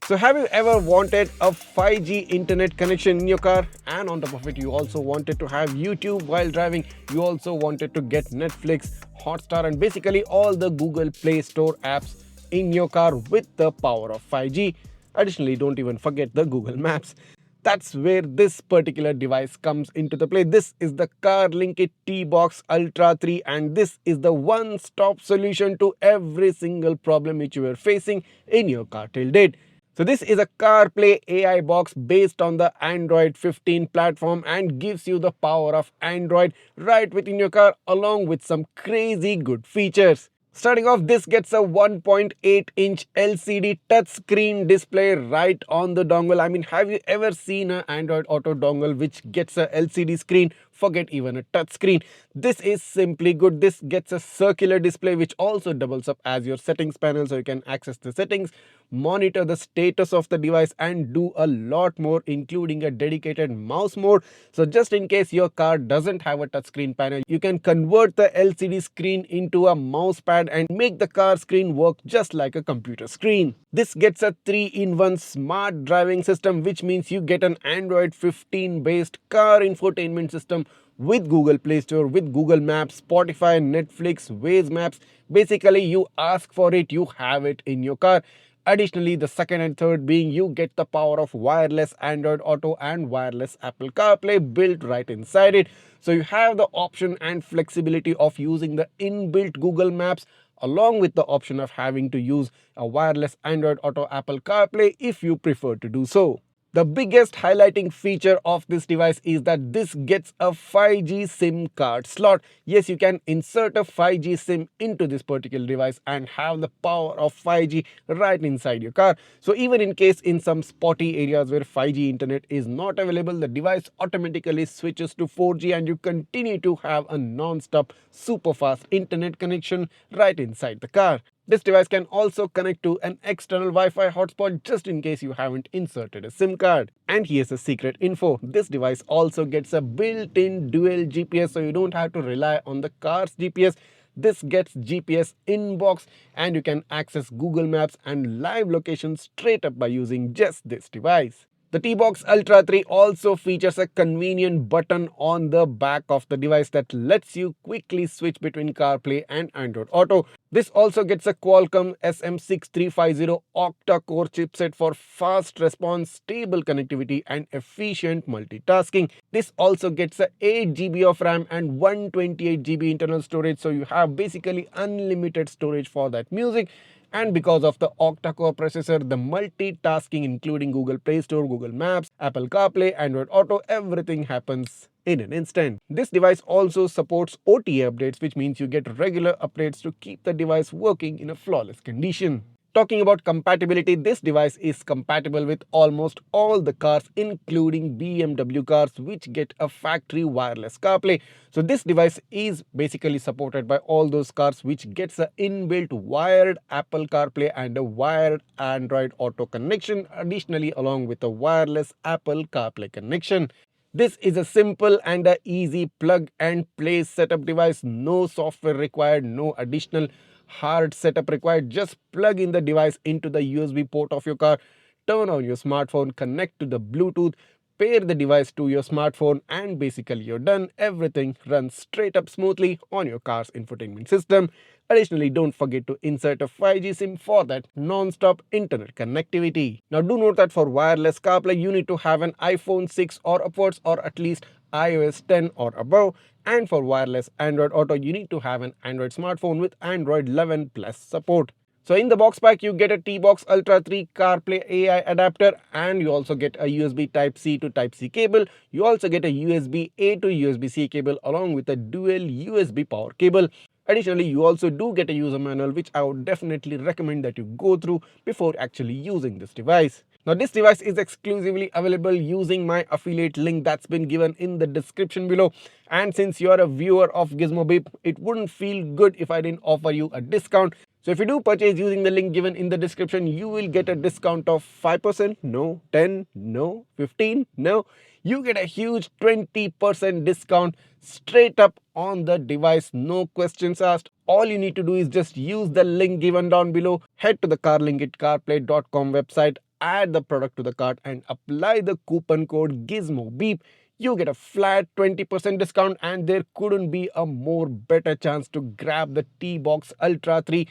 So have you ever wanted a 5G internet connection in your car, and on top of it you also wanted to have YouTube while driving, you also wanted to get Netflix, Hotstar and basically all the Google Play Store apps in your car with the power of 5G. Additionally, don't even forget the Google Maps. That's where this particular device comes into the play. This is the Carlinkit Tbox Ultra 3 and this is the one-stop solution to every single problem which you are facing in your car till date. So this is a CarPlay AI box based on the Android 15 platform and gives you the power of Android right within your car along with some crazy good features. Starting off, this gets a 1.8-inch LCD touchscreen display right on the dongle. I mean, have you ever seen an Android Auto dongle which gets a LCD screen? Forget even a touchscreen. This is simply good. This gets a circular display which also doubles up as your settings panel, so you can access the settings, monitor the status of the device and do a lot more, including a dedicated mouse mode. So just in case your car doesn't have a touchscreen panel, you can convert the LCD screen into a mouse pad and make the car screen work just like a computer screen. This gets a 3-in-1 smart driving system, which means you get an Android 15 based car infotainment system with Google Play Store, with Google Maps, Spotify, Netflix, Waze Maps. Basically, you ask for it, you have it in your car. Additionally, the second and third being you get the power of wireless Android Auto and wireless Apple CarPlay built right inside it. So you have the option and flexibility of using the inbuilt Google Maps along with the option of having to use a wireless Android Auto Apple CarPlay if you prefer to do so. The biggest highlighting feature of this device is that this gets a 5G SIM card slot. Yes, you can insert a 5G SIM into this particular device and have the power of 5G right inside your car. So even in case in some spotty areas where 5G internet is not available, the device automatically switches to 4G and you continue to have a non-stop super fast internet connection right inside the car. This device can also connect to an external Wi-Fi hotspot just in case you haven't inserted a SIM card. And here's a secret info. This device also gets a built-in dual GPS, so you don't have to rely on the car's GPS. This gets GPS in-box and you can access Google Maps and live location straight up by using just this device. The Tbox Ultra 3 also features a convenient button on the back of the device that lets you quickly switch between CarPlay and Android Auto. This also gets a Qualcomm SM6350 octa-core chipset for fast response, stable connectivity and efficient multitasking. This also gets a 8GB of RAM and 128GB internal storage, so you have basically unlimited storage for that music. And because of the octa-core processor, the multitasking including Google Play Store, Google Maps, Apple CarPlay, Android Auto, everything happens in an instant. This device also supports OTA updates, which means you get regular updates to keep the device working in a flawless condition. Talking about compatibility, this device is compatible with almost all the cars, including BMW cars, which get a factory wireless CarPlay. So this device is basically supported by all those cars which gets an inbuilt wired Apple CarPlay and a wired Android Auto connection, additionally along with a wireless Apple CarPlay connection. This is a simple and a easy plug and play setup device. No software required, no additional hard setup required. Just plug in the device into the USB port of your car, turn on your smartphone, connect to the Bluetooth, pair the device to your smartphone and basically you're done. Everything runs straight up smoothly on your car's infotainment system. Additionally, don't forget to insert a 5G SIM for that non-stop internet connectivity. Now do note that for wireless CarPlay, you need to have an iPhone 6 or upwards or at least iOS 10 or above. And for wireless Android Auto, you need to have an Android smartphone with Android 11 plus support. So in the box pack, you get a Tbox Ultra 3 CarPlay AI adapter and you also get a USB Type-C to Type-C cable. You also get a USB-A to USB-C cable along with a dual USB power cable. Additionally, you also do get a user manual, which I would definitely recommend that you go through before actually using this device. Now, this device is exclusively available using my affiliate link that's been given in the description below. And since you're a viewer of Gizmobeep, it wouldn't feel good if I didn't offer you a discount. So if you do purchase using the link given in the description, you will get a discount of 5%, no, 10, no, 15, no. You get a huge 20% discount straight up on the device, no questions asked. All you need to do is just use the link given down below, head to the carlinkitcarplay.com website, add the product to the cart and apply the coupon code Gizmobeep, you get a flat 20% discount, and there couldn't be a more better chance to grab the Tbox Ultra 3.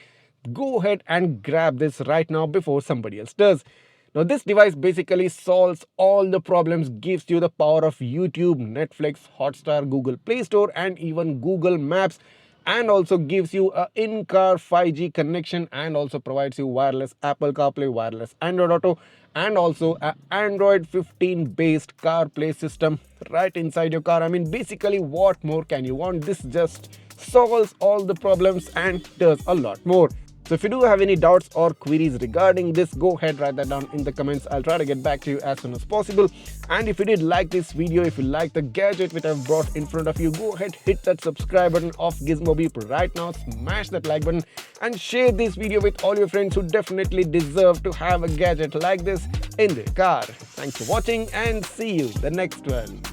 Go ahead and grab this right now before somebody else does. Now, this device basically solves all the problems, gives you the power of YouTube, Netflix, Hotstar, Google Play Store, and even Google Maps, and also gives you a in-car 5G connection, and also provides you wireless Apple CarPlay, wireless Android Auto, and also a Android 15 based CarPlay system right inside your car. I mean, basically, what more can you want? This just solves all the problems and does a lot more. So if you do have any doubts or queries regarding this, go ahead, write that down in the comments. I'll try to get back to you as soon as possible. And if you did like this video, if you like the gadget which I've brought in front of you, go ahead, hit that subscribe button of Gizmobeep right now, smash that like button, and share this video with all your friends who definitely deserve to have a gadget like this in their car. Thanks for watching, and see you the next one.